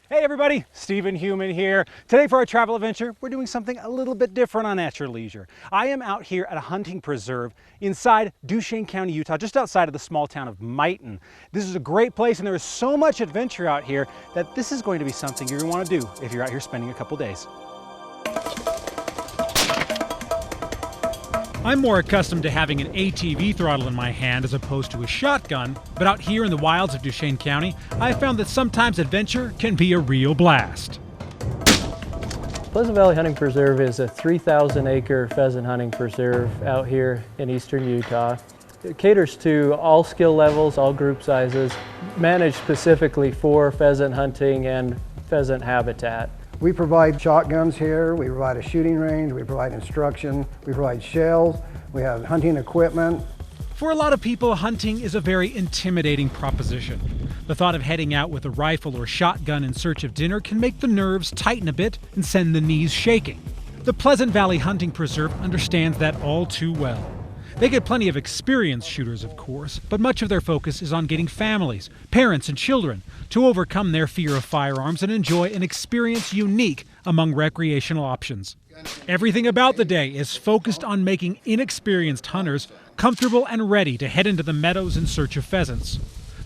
Hey everybody, Stephen Human here. Today for our travel adventure, we're doing something a little bit different on At Your Leisure. I am out here at a hunting preserve inside Duchesne County, Utah, just outside of the small town of Mighton. This is a great place and there is so much adventure out here that this is going to be something you're going to want to do if you're out here spending a couple days. I'm more accustomed to having an ATV throttle in my hand as opposed to a shotgun, but out here in the wilds of Duchesne County, I found that sometimes adventure can be a real blast. Pleasant Valley Hunting Preserve is a 3,000-acre pheasant hunting preserve out here in eastern Utah. It caters to all skill levels, all group sizes, managed specifically for pheasant hunting and pheasant habitat. We provide shotguns here, we provide a shooting range, we provide instruction, we provide shells, we have hunting equipment. For a lot of people, hunting is a very intimidating proposition. The thought of heading out with a rifle or shotgun in search of dinner can make the nerves tighten a bit and send the knees shaking. The Pleasant Valley Hunting Preserve understands that all too well. They get plenty of experienced shooters, of course, but much of their focus is on getting families, parents, and children to overcome their fear of firearms and enjoy an experience unique among recreational options. Everything about the day is focused on making inexperienced hunters comfortable and ready to head into the meadows in search of pheasants.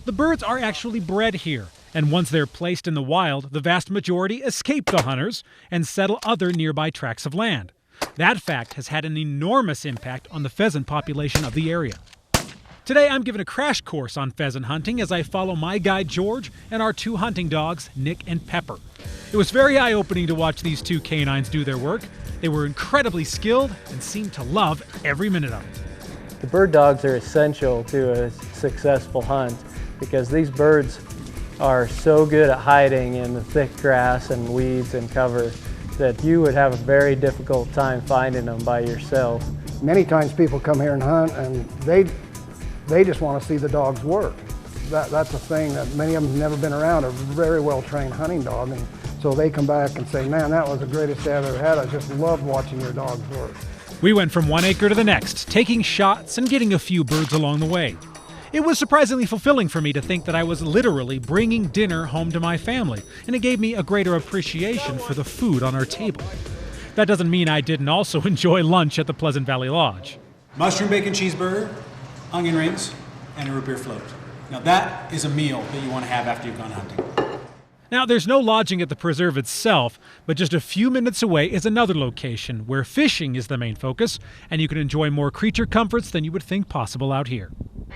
The birds are actually bred here, and once they're placed in the wild, the vast majority escape the hunters and settle other nearby tracts of land. That fact has had an enormous impact on the pheasant population of the area. Today I'm given a crash course on pheasant hunting as I follow my guide George and our two hunting dogs, Nick and Pepper. It was very eye-opening to watch these two canines do their work. They were incredibly skilled and seemed to love every minute of it. The bird dogs are essential to a successful hunt because these birds are so good at hiding in the thick grass and weeds and cover that you would have a very difficult time finding them by yourself. Many times people come here and hunt and they just want to see the dogs work. That's a thing that many of them have never been around a very well-trained hunting dog, and so they come back and say, man, that was the greatest day I've ever had. I just loved watching your dogs work. We went from one acre to the next, taking shots and getting a few birds along the way. It was surprisingly fulfilling for me to think that I was literally bringing dinner home to my family, and it gave me a greater appreciation for the food on our table. That doesn't mean I didn't also enjoy lunch at the Pleasant Valley Lodge. Mushroom bacon cheeseburger, onion rings, and a root beer float. Now that is a meal that you want to have after you've gone hunting. Now there's no lodging at the preserve itself, but just a few minutes away is another location where fishing is the main focus, and you can enjoy more creature comforts than you would think possible out here.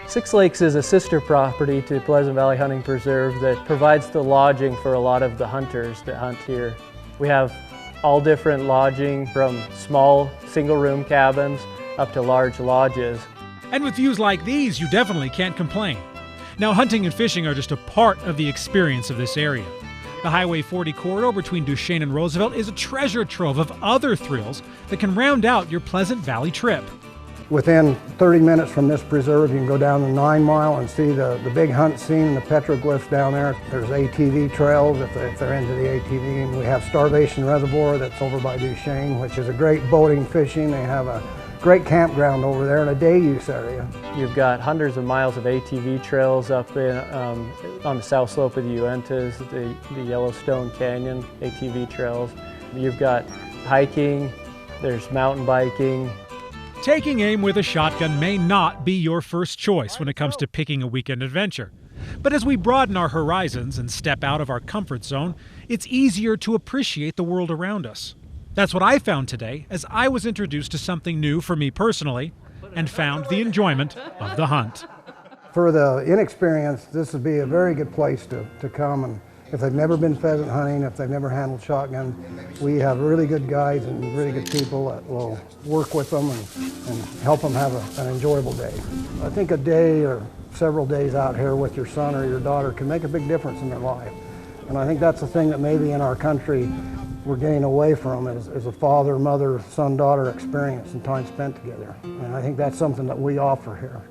Six Lakes is a sister property to Pleasant Valley Hunting Preserve that provides the lodging for a lot of the hunters that hunt here. We have all different lodging from small single-room cabins up to large lodges. And with views like these, you definitely can't complain. Now, hunting and fishing are just a part of the experience of this area. The Highway 40 corridor between Duchesne and Roosevelt is a treasure trove of other thrills that can round out your Pleasant Valley trip. Within 30 minutes from this preserve, you can go down the 9 Mile and see the big hunt scene and the petroglyphs down there. There's ATV trails if they're into the ATV. And we have Starvation Reservoir that's over by Duchesne, which is a great boating, fishing. They have a great campground over there and a day use area. You've got hundreds of miles of ATV trails up in, on the south slope of the Uintas, the Yellowstone Canyon ATV trails. You've got hiking, there's mountain biking. Taking aim with a shotgun may not be your first choice when it comes to picking a weekend adventure. But as we broaden our horizons and step out of our comfort zone, it's easier to appreciate the world around us. That's what I found today as I was introduced to something new for me personally and found the enjoyment of the hunt. For the inexperienced, this would be a very good place to come, and if they've never been pheasant hunting, if they've never handled shotgun, we have really good guides and really good people that will work with them and help them have an enjoyable day. I think a day or several days out here with your son or your daughter can make a big difference in their life. And I think that's the thing that maybe in our country we're getting away from is a father, mother, son, daughter experience and time spent together. And I think that's something that we offer here.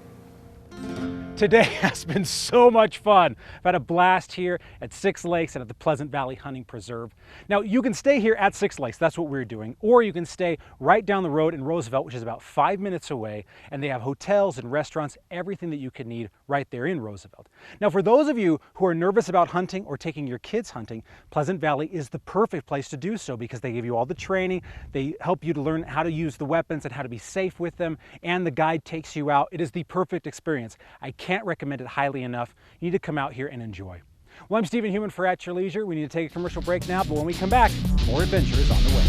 Today has been so much fun. I've had a blast here at Six Lakes and at the Pleasant Valley Hunting Preserve. Now, you can stay here at Six Lakes, that's what we're doing, or you can stay right down the road in Roosevelt, which is about 5 minutes away, and they have hotels and restaurants, everything that you could need right there in Roosevelt. Now, for those of you who are nervous about hunting or taking your kids hunting, Pleasant Valley is the perfect place to do so because they give you all the training, they help you to learn how to use the weapons and how to be safe with them, and the guide takes you out. It is the perfect experience. I can't recommend it highly enough. You need to come out here and enjoy. Well, I'm Stephen Heumann for At Your Leisure. We need to take a commercial break now, but when we come back, more adventure is on the way.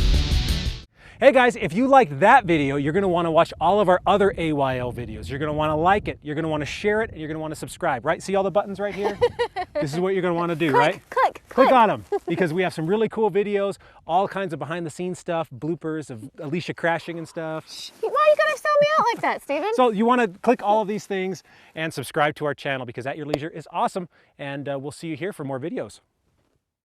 Hey guys, if you liked that video, you're going to want to watch all of our other AYL videos. You're going to want to like it, you're going to want to share it, and you're going to want to subscribe, right? See all the buttons right here? This is what you're going to want to do, right? Click on them, because we have some really cool videos, all kinds of behind the scenes stuff, bloopers of Alicia crashing and stuff. Why are you going to sell me out like that, Stephen? So you want to click all of these things and subscribe to our channel because At Your Leisure is awesome, and we'll see you here for more videos.